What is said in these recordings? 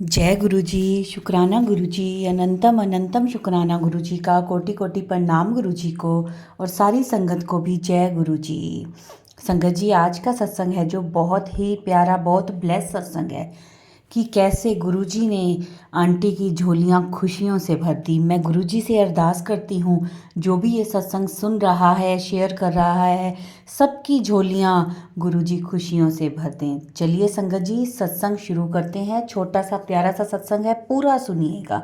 जय गुरु जी। शुक्राना गुरु जी। अनंतम अनंतम शुक्राना गुरु जी का। कोटि कोटि प्रणाम गुरु जी को और सारी संगत को भी जय गुरु जी। संगत जी, आज का सत्संग है जो बहुत ही प्यारा, बहुत ब्लेस सत्संग है कि कैसे गुरुजी ने आंटी की झोलियां खुशियों से भर दी। मैं गुरुजी से अरदास करती हूँ, जो भी ये सत्संग सुन रहा है, शेयर कर रहा है, सबकी झोलियां गुरुजी खुशियों से भर दें। चलिए संगत जी, सत्संग शुरू करते हैं। छोटा सा प्यारा सा सत्संग है, पूरा सुनिएगा।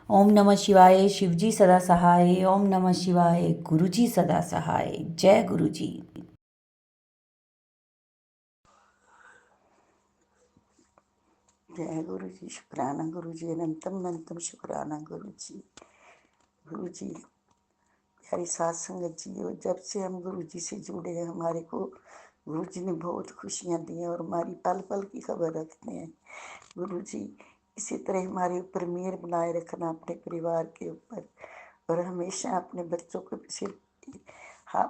ओम नमः शिवाय। शिवजी सदा सहाय। ओम नमः शिवाय। गुरुजी सदा सहाय। जय गुरुजी। जय गुरु जी। शुक्राना गुरु जी। अनंतम अनंतम शुक्राना गुरु जी। गुरु जी, प्यारी सात संगत जी, और जब से हम गुरु जी से जुड़े हैं, हमारे को गुरु जी ने बहुत खुशियाँ दी हैं और हमारी पल पल की खबर रखते हैं। गुरु जी, इसी तरह हमारे ऊपर मेहर बनाए रखना, अपने परिवार के ऊपर, और हमेशा अपने बच्चों के सिर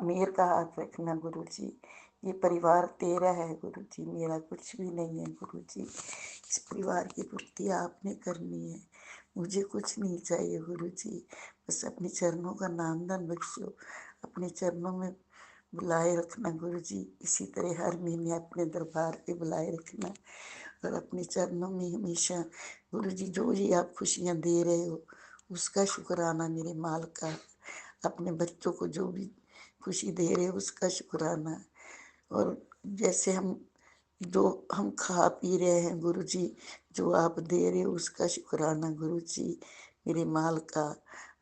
मेहर का हाथ रखना। गुरु जी, ये परिवार तेरा है गुरु जी, मेरा कुछ भी नहीं है गुरु जी। इस परिवार की पूर्ति आपने करनी है, मुझे कुछ नहीं चाहिए गुरु जी। बस अपने चरणों का नाम दान बख्शो, अपने चरणों में बुलाए रखना गुरु जी। इसी तरह हर महीने अपने दरबार पे बुलाए रखना और अपने चरणों में हमेशा गुरु जी जो जी आप खुशियाँ दे रहे हो उसका शुक्राना मेरे माल का। अपने बच्चों को जो भी खुशी दे रहे हो उसका शुक्राना। और जैसे जो हम खा पी रहे हैं गुरु जी, जो आप दे रहे हो उसका शुक्राना गुरु जी मेरे माल का।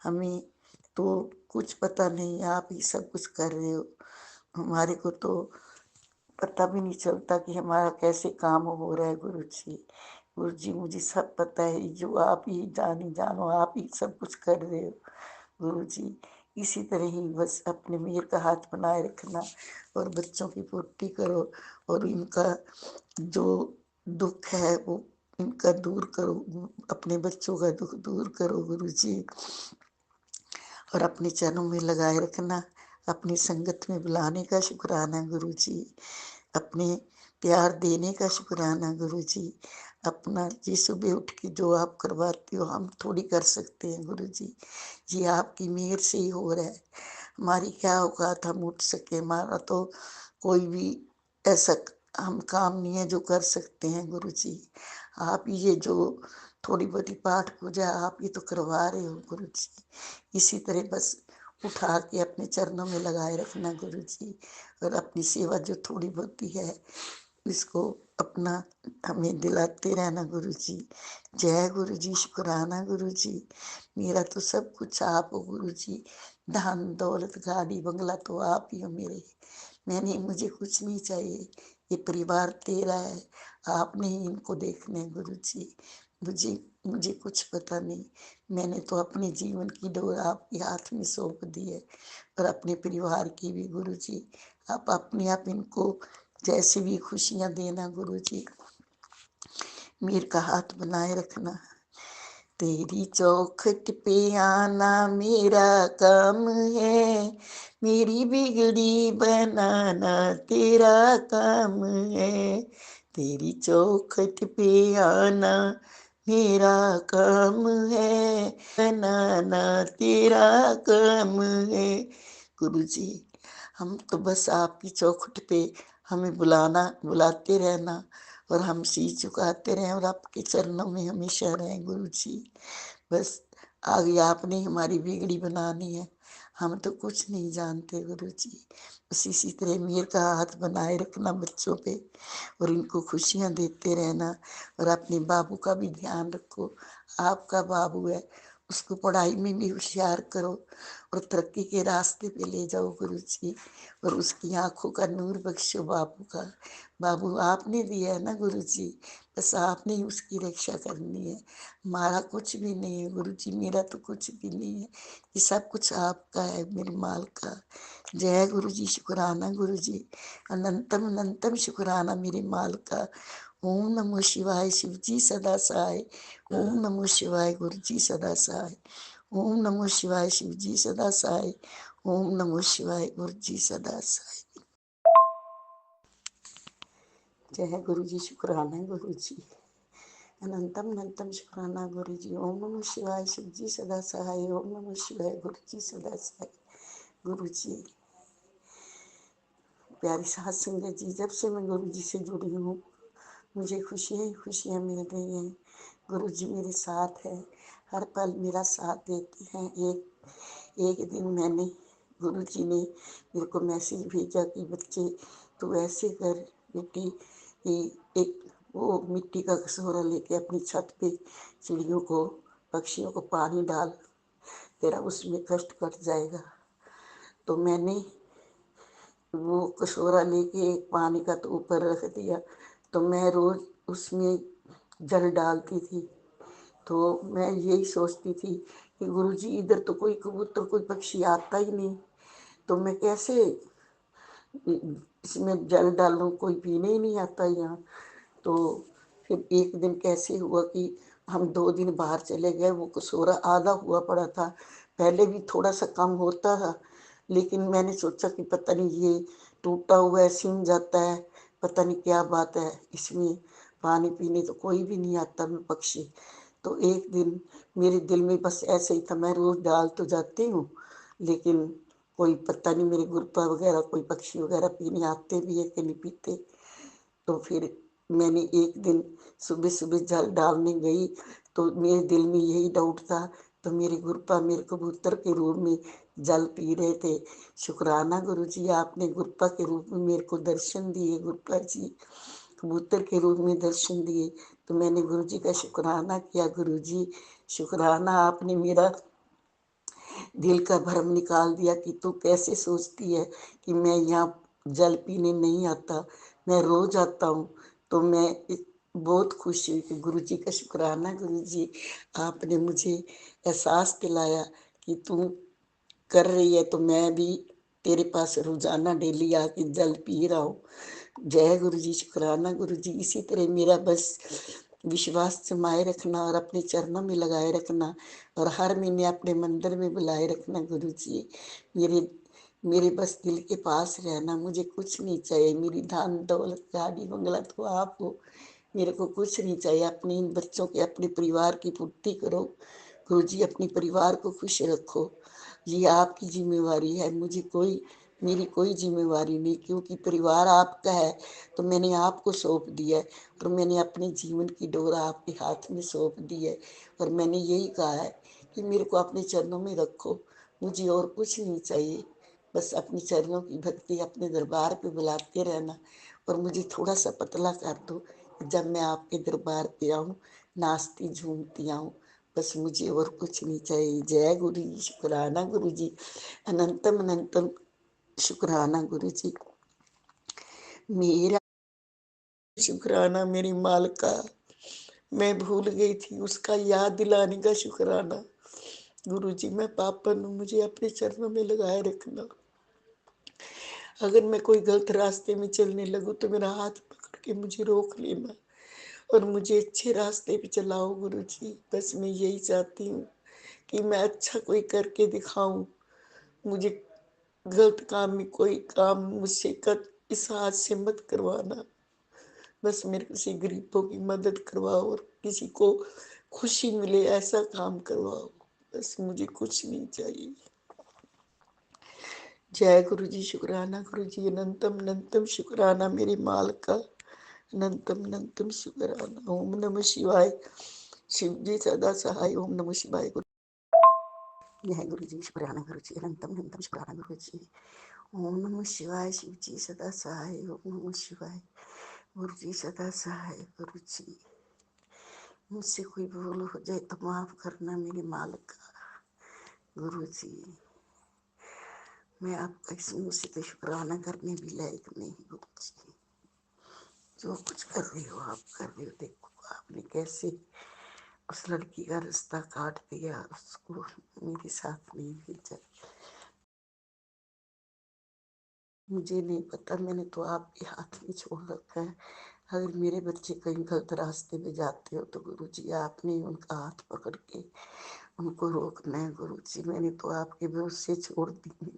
हमें तो कुछ पता नहीं, आप ही सब कुछ कर रहे हो। हमारे को तो पता भी नहीं चलता कि हमारा कैसे काम हो रहा है गुरु जी। गुरु जी, मुझे सब पता है, जो आप ही जानो, आप ही सब कुछ कर रहे हो गुरु जी। इसी तरह ही बस अपने मेहर का हाथ बनाए रखना और बच्चों की पूर्ति करो और इनका जो दुख है वो इनका दूर करो, अपने बच्चों का दुख दूर करो गुरु जी। और अपने चरणों में लगाए रखना, अपनी संगत में बुलाने का शुक्राना गुरु जी, अपने प्यार देने का शुक्राना गुरु जी। अपना जी सुबह उठ के जो आप करवाते हो हम थोड़ी कर सकते हैं गुरु जी, ये आपकी मेहर से ही हो रहा है। हमारी क्या औकात हम उठ सके, हमारा तो कोई भी ऐसा हम काम नहीं है जो कर सकते हैं गुरु जी। आप ये जो थोड़ी बहुती पाठ पूजा आप ही तो करवा रहे हो गुरु जी। इसी तरह बस उठा के अपने चरणों में लगाए रखना गुरु जी, और अपनी सेवा जो थोड़ी बहुती है इसको अपना हमें दिलाते रहना गुरु जी। जय गुरु जी। शुक्राना गुरु जी। मेरा तो सब कुछ आप हो गुरु जी, धन दौलत गाड़ी बंगला तो आप ही हो मेरे। मैंने मुझे कुछ नहीं चाहिए, ये परिवार तेरा है, आपने ही इनको देखना है गुरु जी। मुझे मुझे कुछ पता नहीं, मैंने तो अपने जीवन की डोर आपके हाथ में सौंप दी है और अपने परिवार की भी गुरु जी। आप अपने आप इनको जैसे भी खुशियाँ देना गुरु जी, मेरे का हाथ बनाए रखना। तेरी चौखट पे आना मेरा काम है, मेरी बिगड़ी बनाना तेरा काम है। तेरी चौखट पे आना मेरा काम है, बनाना तेरा काम है गुरु जी। हम तो बस आपकी चौखट पे हमें बुलाते रहना और हम शीश झुकाते रहें और आपके चरणों में हमेशा रहें गुरु जी। बस आगे आपने हमारी बिगड़ी बनानी है, हम तो कुछ नहीं जानते गुरु जी। बस इसी तरह मेहर का हाथ बनाए रखना बच्चों पे और इनको खुशियाँ देते रहना। और अपने बाबू का भी ध्यान रखो, आपका बाबू है, उसको पढ़ाई में भी होशियार करो और तरक्की के रास्ते पे ले जाओ गुरु जी। और उसकी आंखों का नूर बख्शो बाबू का। बाबू आपने दिया है ना गुरु जी, बस आपने ही उसकी रक्षा करनी है। हमारा कुछ भी नहीं है गुरु जी, मेरा तो कुछ भी नहीं है, ये सब कुछ आपका है मेरे माल का। जय गुरु जी। शुक्राना गुरु जी। अनंतम अनंतम शुक्राना मेरे माल का। ओम नमो शिवाय। शिव जी सदा सहाय। ओम नमो शिवाय। गुरु जी सदा सहाय। ओम नमो शिवाय। शिव जी सदा सहाय। ओम नमो शिवाय। गुरु जी सदा सहाय। जय गुरु जी। शुक्राना गुरु जी। अनंतम अनंतम शुक्राना गुरु जी। ओम नमः शिवाय। शिव जी सदा सहाय। ओम नमः शिवाय। गुरु जी सदा सहाय। गुरु जी प्यारी साथ संगत जी, जब से मैं गुरु जी से जुड़ी हूँ मुझे खुशियाँ ही खुशियाँ मिल रही हैं। गुरु जी मेरे साथ है, हर पल मेरा साथ देते हैं। एक दिन मैंने गुरु जी ने मेरे को मैसेज भेजा कि बच्चे तू ऐसे कर बेटी, एक वो मिट्टी का कटोरा लेके अपनी छत पे चिड़ियों को पक्षियों को पानी डाल, तेरा उसमें कष्ट कट जाएगा। तो मैंने वो कटोरा लेके पानी का तो ऊपर रख दिया। तो मैं रोज उसमें जल डालती थी। तो मैं यही सोचती थी कि गुरुजी इधर तो कोई कबूतर कोई पक्षी आता ही नहीं, तो मैं कैसे इसमें जल डालूं, कोई पीने ही नहीं आता यहाँ। तो फिर एक दिन कैसे हुआ कि हम 2 दिन बाहर चले गए, वो कटोरा आधा हुआ पड़ा था। पहले भी थोड़ा सा कम होता था, लेकिन मैंने सोचा कि पता नहीं ये टूटा हुआ है, सिम जाता है, पता नहीं क्या बात है इसमें, पानी पीने तो कोई भी नहीं आता मैं पक्षी। तो एक दिन मेरे दिल में बस ऐसे ही था, मैं रोज डाल तो जाती हूँ लेकिन कोई पता नहीं मेरे गुरपा वगैरह कोई पक्षी वगैरह पीने आते भी है कि नहीं पीते। तो फिर मैंने एक दिन सुबह सुबह जल डालने गई तो मेरे दिल में यही डाउट था। तो मेरे गुरपा मेरे कबूतर के रूप में जल पी रहे थे। शुक्राना गुरु जी, आपने गुरपा के रूप में मेरे को दर्शन दिए। गुरपा जी कबूतर के रूप में दर्शन दिए। तो मैंने गुरु जी का शुक्राना किया। गुरु जी शुक्राना, आपने मेरा दिल का भ्रम निकाल दिया कि तू कैसे सोचती है कि मैं यहाँ जल पीने नहीं आता, मैं रोज आता हूँ। तो मैं बहुत खुश हुई कि गुरु जी का शुक्राना गुरु जी, आपने मुझे एहसास दिलाया कि तू कर रही है तो मैं भी तेरे पास रोजाना डेली आके जल पी रहा हूँ। जय गुरु जी, शुक्राना गुरु जी। इसी तरह मेरा बस विश्वास जमाए रखना और अपने चरणों में लगाए रखना और हर महीने अपने मंदिर में बुलाए रखना गुरु जी। मेरे मेरे बस दिल के पास रहना, मुझे कुछ नहीं चाहिए। मेरी धन दौलत गाड़ी बंगला तो आप हो, मेरे को कुछ नहीं चाहिए। अपने इन बच्चों के अपने परिवार की पूर्ति करो गुरु जी, अपने परिवार को खुश रखो। ये आपकी जिम्मेवारी है, मुझे कोई मेरी कोई जिम्मेवारी नहीं, क्योंकि परिवार आपका है तो मैंने आपको सौंप दिया है और मैंने अपने जीवन की डोर आपके हाथ में सौंप दी है। और मैंने यही कहा है कि मेरे को अपने चरणों में रखो, मुझे और कुछ नहीं चाहिए। बस अपनी चरणों की भक्ति अपने दरबार पे बुलाते रहना और मुझे थोड़ा सा पतला कर दो, जब मैं आपके दरबार पे आऊँ नाचती झूमती आऊँ। बस मुझे और कुछ नहीं चाहिए। जय गुरु जी, शुक्राना गुरु जी, अनंतम अनंतम शुक्राना गुरु जी। मेरा शुक्राना मेरी मालिका, मैं भूल गई थी, उसका याद दिलाने का शुक्राना गुरु जी। मैं पापन हूँ, मुझे अपने चरणों में लगाए रखना। अगर मैं कोई गलत रास्ते में चलने लगूं तो मेरा हाथ पकड़ के मुझे रोक लेना और मुझे अच्छे रास्ते पे चलाओ गुरु जी। बस मैं यही चाहती हूँ कि मैं अच्छा कोई करके दिखाऊं। मुझे गलत काम में कोई काम मुझसे कर इस हाथ से मत करवाना। बस मेरे किसी गरीबों की मदद करवाओ और किसी को खुशी मिले ऐसा काम करवाओ। बस मुझे कुछ नहीं चाहिए। जय गुरु जी, शुक्राना गुरु जी, अनंतम अनंतम शुक्राना मेरी मालिका, अनंतम अनंतम शुक्राना। ओम नमः शिवाय। शिव जी सदा सहाय। ओम नमः शिवाय। जय गुरु जी, शुक्राना गुरु जी, अनंतम अनंतम शुक्राना गुरु जी। ओम नमः शिवाय। शिव जी सदा सहाय। ओम नमः शिवाय। गुरु जी सदा सहाय। गुरु जी मुझसे कोई भूल हो जाए तो माफ करना मेरे मालिक। गुरु जी मैं आपका इस मुंह से तो शुक्राना करने भी लायक नहीं। गुरु जी जो कुछ कर रहे हो आप कर रहे हो। देखो आपने कैसे उस लड़की का रास्ता काट दिया, उसको मेरे साथ नहीं भेजा। मुझे नहीं पता, मैंने तो आपके हाथ में छोड़ रखा है। अगर मेरे बच्चे कहीं गलत रास्ते में जाते हो तो गुरु जी आपने उनका हाथ पकड़ के उनको रोकना है। गुरु जी मैंने तो आपके भरोसे छोड़ दी है।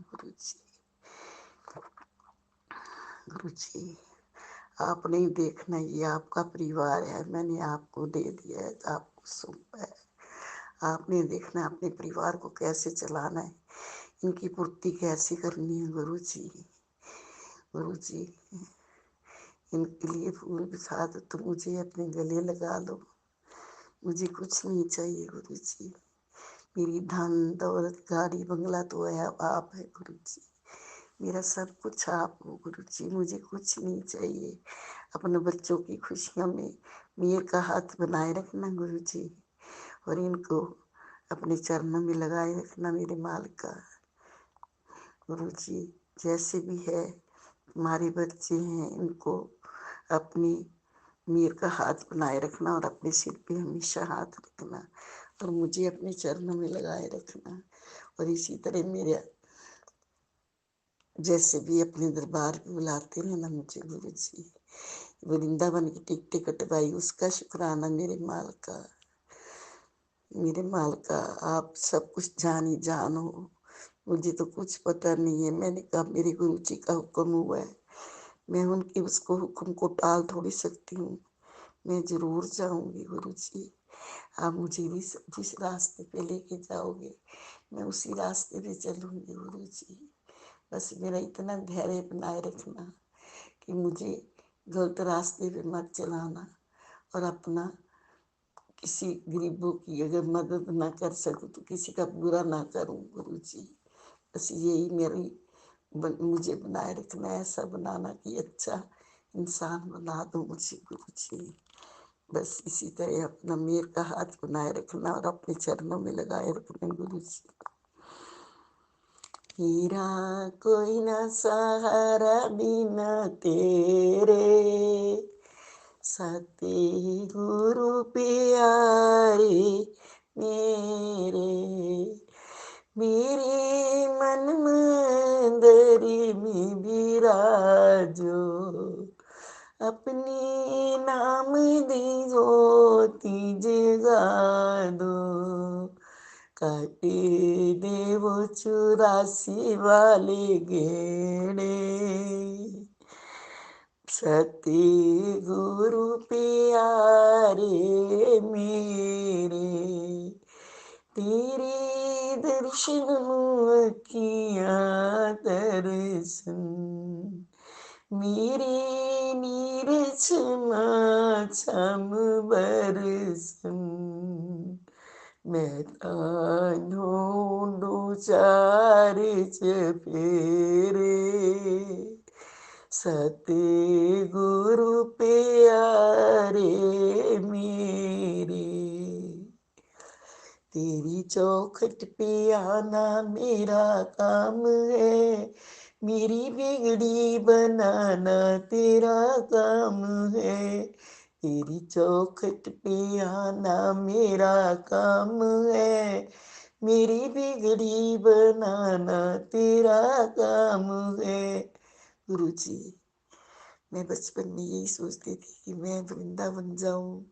गुरु जी आपने ही देखना, ये आपका परिवार है, मैंने आपको दे दिया है तो आपको सौंपा है। आपने देखना अपने परिवार को कैसे चलाना है, इनकी पूर्ति कैसे करनी है गुरु जी। गुरु जी, इनके लिए फूल बिछा दो तो मुझे अपने गले लगा लो। मुझे कुछ नहीं चाहिए गुरु जी। मेरी धन दौलत गाड़ी बंगला तो है आप है गुरु जी। मेरा सब कुछ आप हो गुरु जी, मुझे कुछ नहीं चाहिए। अपने बच्चों की खुशियों में मेरे का हाथ बनाए रखना गुरु जी, और इनको अपने चरणों में लगाए रखना मेरे मालिक का। गुरु जी, जैसे भी है हमारे बच्चे हैं, इनको अपनी मीर का हाथ बनाए रखना और अपने सिर पे हमेशा हाथ रखना और मुझे अपने चरणों में लगाए रखना। और इसी तरह मेरे जैसे भी अपने दरबार पे बुलाते रहना मुझे गुरु जी। वृंदावन की टिकटें कटवाई उसका शुक्राना मेरे माल का। मेरे माल का आप सब कुछ जानी जानो, मुझे तो कुछ पता नहीं है। मैंने कहा मेरे गुरु जी का हुक्म हुआ है, मैं उनके उसको हुक्म को टाल थोड़ी सकती हूँ। मैं जरूर जाऊंगी गुरु जी। आप मुझे भी जिस रास्ते पे लेके जाओगे मैं उसी रास्ते पे चलूंगी गुरु जी। बस मेरा इतना धैर्य बनाए रखना कि मुझे गलत रास्ते पे मत चलाना, और अपना किसी गरीबों की अगर मदद ना कर सकूं तो किसी का बुरा ना करूं गुरु जी। बस यही मेरी मुझे बनाए रखना, ऐसा बनाना कि अच्छा इंसान बना दो मुझे गुरु जी। बस इसी तरह अपना मेर का हाथ बनाए रखना और अपने चरणों में लगाए रखना गुरु जी। हीरा कोई ना सहारा बिना तेरे, सती गुरु प्यारे मेरे। मेरे मन मंदिर में विराजो, अपने नाम दी ज्योति जगा दो। काटे देवो 84 वाले गेड़े, सती गुरु प्यारे मेरे। तेरे दर्शन किया दर्शन, मेरे नीरज छम बरसन। मैं ढूंढू चार चफेरे, सतगुरु प्यारे मेरे। तेरी चौखट पे आना मेरा काम है, मेरी बिगड़ी बनाना तेरा काम है। तेरी चौखट पे आना मेरा काम है, मेरी बिगड़ी बनाना तेरा काम है। गुरु जी, मैं बचपन में यही सोचती थी कि मैं वृंदावन जाऊं,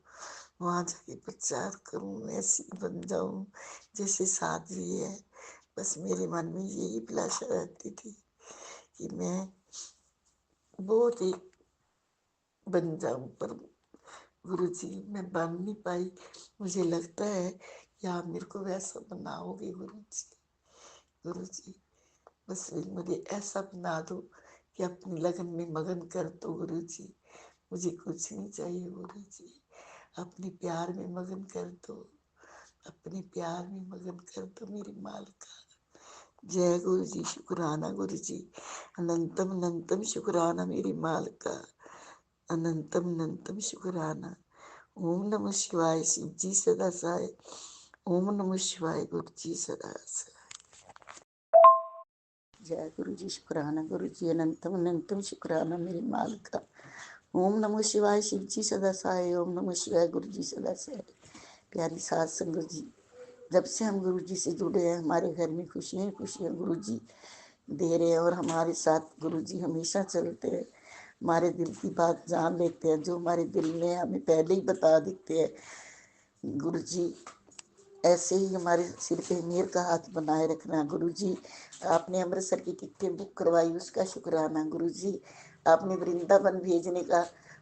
वहाँ जाके प्रचार करूं, ऐसी बन जाऊं जैसे साध्वी है। बस मेरे मन में यही अभिलाषा रहती थी कि मैं बहुत ही बन जाऊं, पर गुरु जी मैं बन नहीं पाई। मुझे लगता है कि आप मेरे को वैसा बनाओगे गुरु जी। गुरु जी, बस मुझे ऐसा बना दो कि अपनी लगन में मगन कर दो गुरु जी। मुझे कुछ नहीं चाहिए गुरु जी, अपने प्यार में मगन कर दो, अपने प्यार में मगन कर दो मेरे मालिका। जय गुरु जी, शुक्राना गुरु जी, अनंतम अनंतम शुक्राना मेरी मालिका, अनंतम अनंतम शुक्राना। ओम नमः शिवाय, शिव जी सदा सहाय। ओम नमः शिवाय, गुरु जी सदा सहाय। जय गुरु जी, शुक्राना गुरु जी, अनंतम अनंतम शुक्राना मेरे मालिका। ओम नमः शिवाय, शिव जी सदा सहाय। ओम नमः शिवाय, गुरु जी सदा सहाय। प्यारी सात संगत जी, जब से हम गुरु जी से जुड़े हैं हमारे घर में खुशियाँ खुशियाँ गुरु जी दे रहे हैं, और हमारे साथ गुरु जी हमेशा चलते हैं। हमारे दिल की बात जान लेते हैं, जो हमारे दिल में हमें पहले ही बता देते हैं। गुरु जी ऐसे ही हमारे सिर पे मेर का हाथ बनाए रखना। गुरु जी, आपने अमृतसर की टिकटें बुक करवाई उसका शुक्राना गुरु जी। आपने वृंदावन भेजने का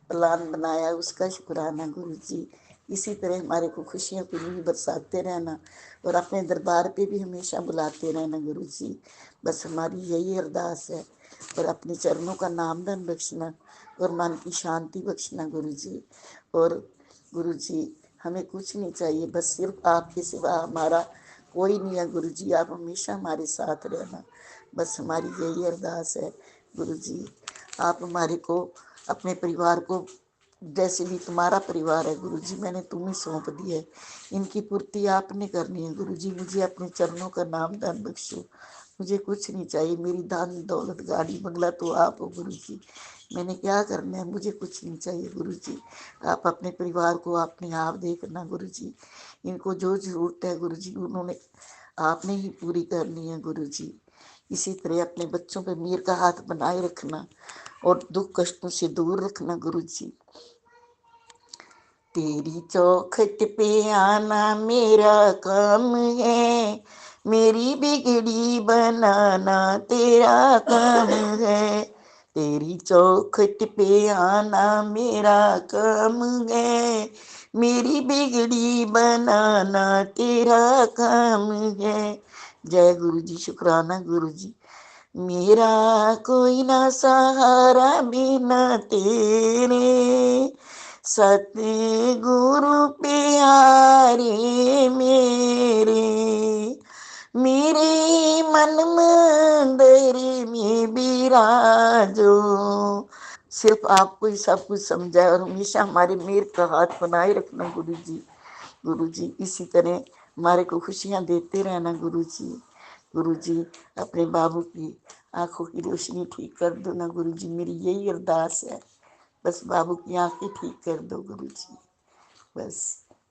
प्लान बनाया, उसका शुक्राना गुरु जी। इसी तरह हमारे को खुशियों की नींव बरसाते रहना और अपने दरबार पे भी हमेशा बुलाते रहना गुरु जी। बस हमारी यही अरदास है। और अपने चरणों का नाम धन बख्शना और मन की शांति बख्शना गुरु जी। और गुरु जी हमें कुछ नहीं चाहिए, बस सिर्फ आपके सिवा हमारा कोई नहीं है गुरु जी। आप हमेशा हमारे साथ रहना, बस हमारी यही अरदास है गुरु जी। आप हमारे को अपने परिवार को, जैसे भी तुम्हारा परिवार है गुरु जी, मैंने तुम्हें सौंप दिया है, इनकी पूर्ति आपने करनी है गुरु जी। मुझे अपने चरणों का नाम दान बख्शो, मुझे कुछ नहीं चाहिए। मेरी धन दौलत गाड़ी बंगला तो आप हो गुरु जी, मैंने क्या करना है, मुझे कुछ नहीं चाहिए गुरु जी। आप अपने परिवार को अपने आप देखना गुरु जी, इनको जो जरूरत है गुरु जी उन्होंने आपने ही पूरी करनी है गुरु जी। इसी तरह अपने बच्चों पे मेहर का हाथ बनाए रखना और दुख कष्टों से दूर रखना गुरु जी। तेरी चौखट पे आना मेरा काम है, मेरी बिगड़ी बनाना तेरा काम है। तेरी चौखट पे आना मेरा काम है, मेरी बिगड़ी बनाना तेरा काम है। जय गुरु जी, शुक्राना गुरु जी। मेरा कोई ना सहारा बिना तेरे, सतगुरु प्यारे मेरे, मेरे मन मंदिर में बिराजो। सिर्फ आपको ही सब कुछ समझाए और हमेशा हमारे मेहर का हाथ बनाए रखना गुरु जी। गुरु जी इसी तरह हमारे को खुशियाँ देते रहना गुरु जी। गुरु जी अपने बाबू की आंखों की रोशनी ठीक कर दो ना गुरु जी, मेरी यही अरदास है। बस बाबू की आंखें ठीक कर दो गुरु जी। बस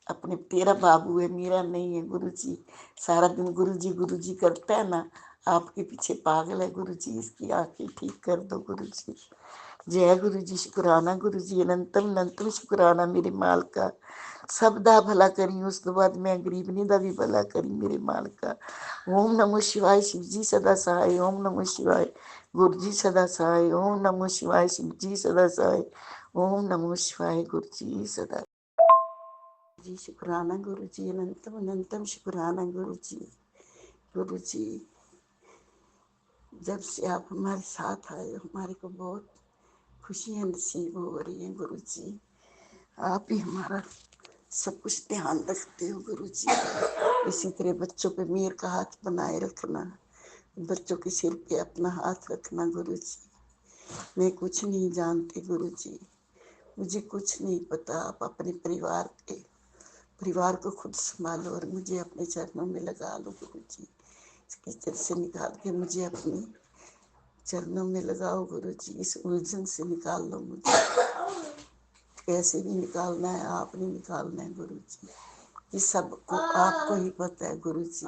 अपने तेरा बाबू है, मेरा नहीं है गुरु जी। सारा दिन गुरु जी करता है ना, आपके पीछे पागल है गुरु जी, इसकी आंखें ठीक कर दो गुरु जी। जय गुरु जी, शुक्राना गुरु जी, अनंतम अनंतम शुक्राना मेरे मालका। सब दा भला करी, उस तो बाद मैं गरीबनी दा भी भला करी मेरे मालका। ओम नमो शिवाय, शिव जी सदा सहाय। ओम नमो शिवाय, गुरु जी सदा सहाय। ओम नमो शिवाय, शिव जी सदा सहाय। ओम नमो शिवाय, गुरु जी सदा जी। शुक्राना गुरु जी, अनंतम अनंतम शुक्राना गुरु जी। गुरु जी जब से आप हमारे साथ आए हमारे को बहुत खुशियाँ नसीब हो रही हैं गुरु जी। आप ही हमारा सब कुछ ध्यान रखते हो गुरु जी। इसी तरह बच्चों पे मेहर का हाथ बनाए रखना, बच्चों के सिर पे अपना हाथ रखना गुरु जी। मैं कुछ नहीं जानती गुरु जी, मुझे कुछ नहीं पता। आप अपने परिवार को खुद संभालो और मुझे अपने चरणों में लगा लो गुरु जी। इस कीचड़ से निकाल के मुझे अपने चरणों में लगाओ गुरु जी। इस उलझन से निकाल लो मुझे, कैसे भी निकालना है आपने निकालना है गुरु जी। ये सब को आपको ही पता है गुरु जी,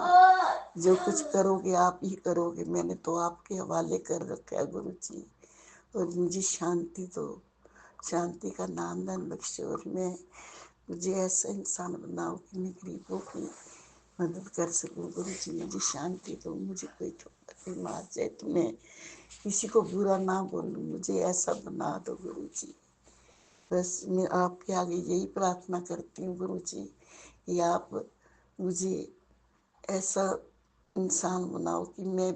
जो कुछ करोगे आप ही करोगे। मैंने तो आपके हवाले कर रखा है गुरु जी। और मुझे शांति दो, शांति का नाम दान बख्शो और मुझे ऐसा इंसान बनाओ कि मैं गरीबों की मदद कर सकूं गुरु जी। मुझे शांति दो, मुझे कोई ठोकर के मार जाए तो मैं किसी को बुरा ना बोलूं, मुझे ऐसा बना दो गुरु जी। बस मैं आपके आगे यही प्रार्थना करती हूँ गुरु जी कि आप मुझे ऐसा इंसान बनाओ कि मैं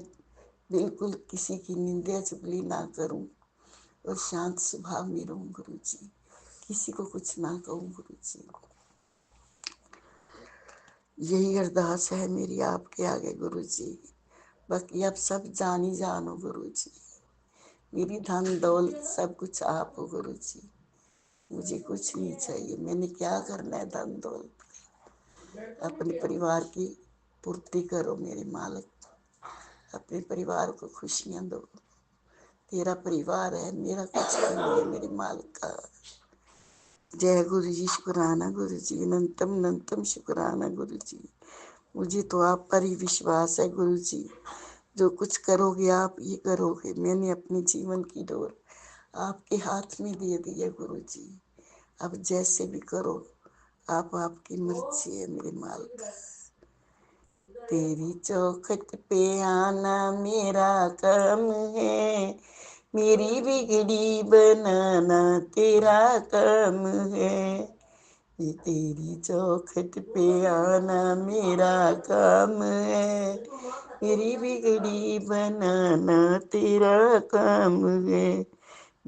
बिल्कुल किसी की निंदा चुगली ना करूं और शांत स्वभाव में रहूं गुरु जी, किसी को कुछ ना कहूं गुरु जी। यही अरदास है मेरी आपके आगे गुरु जी। बाकी आप सब जान ही जानो गुरु जी, मेरी धन दौलत सब कुछ आप हो गुरु जी, मुझे कुछ नहीं चाहिए। मैंने क्या करना है धन दौलत, अपने परिवार की पूर्ति करो मेरे मालिक, अपने परिवार को खुशियाँ दो। तेरा परिवार है, मेरा कुछ नहीं है मेरे मालिक का। जय गुरु जी, शुक्राना गुरु जी, अनंतम अनंतम शुक्राना गुरु जी। मुझे तो आप पर ही विश्वास है गुरु जी, जो कुछ करोगे आप ये करोगे। मैंने अपने जीवन की डोर आपके हाथ में दे दी है गुरु जी, अब जैसे भी करो आप, आपकी मर्जी है मेरे मालिक। तेरी चौखट पे आना मेरा काम है, मेरी बिगड़ी बनाना तेरा काम है, ये तेरी चौखट पे आना मेरा काम है, मेरी बिगड़ी बनाना तेरा काम है।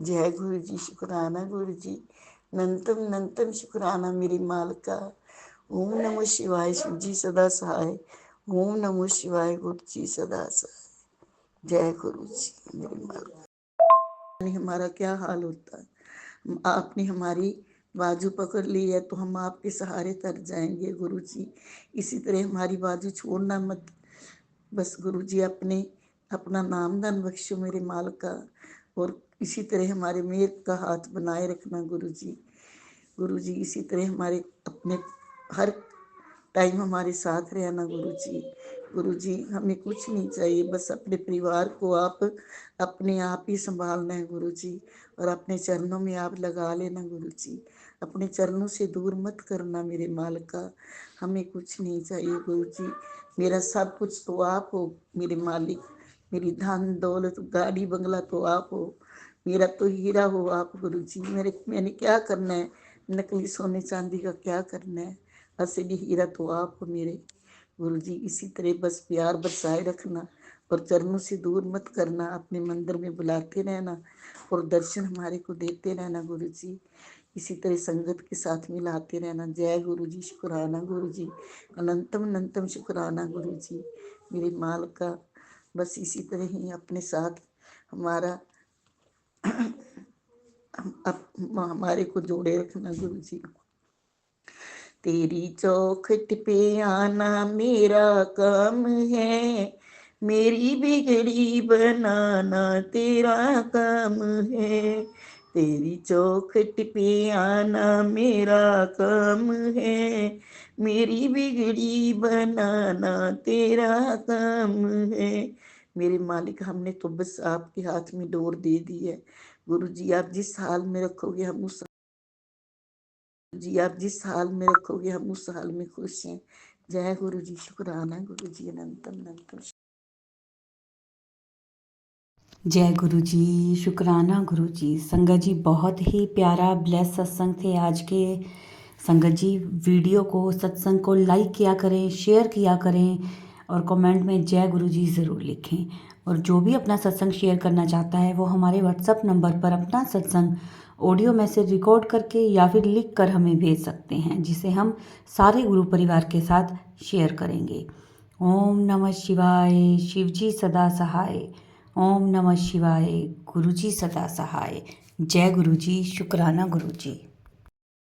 जय गुरु जी, शुक्राना गुरु जी, अनंतम अनंतम शुक्राना मेरी मालका। ओम नमः शिवाय, शिव जी सदा सहाय। ओम नमः शिवाय, गुरु जी सदा सहाय। जय गुरु जी मेरी मालका। हमारा क्या हाल होता है, आपने हमारी बाजू पकड़ ली है तो हम आपके सहारे तर जाएंगे गुरु जी। इसी तरह हमारी बाजू छोड़ना मत, बस गुरु जी अपना नामदान बख्शो मेरे मालका, और इसी तरह हमारे मेर का हाथ बनाए रखना गुरु जी। गुरु जी इसी तरह हमारे अपने हर टाइम हमारे साथ रहना गुरु जी। गुरु जी हमें कुछ नहीं चाहिए, बस अपने परिवार को आप अपने आप ही संभालना है गुरु जी, और अपने चरणों में आप लगा लेना गुरु जी। अपने चरणों से दूर मत करना मेरे मालिका, हमें कुछ नहीं चाहिए गुरु जी। मेरा सब कुछ तो आप हो मेरे मालिक, मेरी धन दौलत गाड़ी बंगला तो आप हो, मेरा तो हीरा हो आप गुरु जी। मैंने क्या करना है, नकली सोने चांदी का क्या करना है, असली हीरा तो आप हो मेरे गुरु जी। इसी तरह बस प्यार बरसाए रखना और चरणों से दूर मत करना, अपने मंदिर में बुलाते रहना और दर्शन हमारे को देते रहना गुरु जी। इसी तरह संगत के साथ मिलाते रहना। जय गुरु जी, शुक्राना गुरु जी, अनंतम अनंतम शुक्राना गुरु जी मेरे माल का। बस इसी तरह ही अपने साथ हमारा हमारे को जोड़े रखना गुरु जी। तेरी चौखट पे आना मेरा काम है, मेरी बिगड़ी बनाना तेरा काम है, तेरी चौखट पे आना मेरा काम है, मेरी बिगड़ी बनाना तेरा काम है। मेरे मालिक हमने तो बस आपके हाथ में डोर दे दी है गुरु जी। आप जिस हाल में रखोगे हम उस जी, आप जिस हाल में रखोगे हम उस हाल में खुश हैं। जय गुरु जी, शुक्राना गुरु जी, अनंतम अनंतम। जय गुरु जी, शुक्राना गुरु जी। संगत जी बहुत ही प्यारा ब्लेस सत्संग थे आज के। संगत जी वीडियो को, सत्संग को लाइक किया करें, शेयर किया करें और कमेंट में जय गुरु जी ज़रूर लिखें। और जो भी अपना सत्संग शेयर करना चाहता है वो हमारे व्हाट्सएप नंबर पर अपना सत्संग ऑडियो मैसेज रिकॉर्ड करके या फिर लिख कर हमें भेज सकते हैं, जिसे हम सारे गुरु परिवार के साथ शेयर करेंगे। ओम नमः शिवाय, शिव जी सदा सहाय। ओम नमः शिवाय, गुरु जी सदा सहाय। जय गुरु जी, शुक्राना गुरु जी।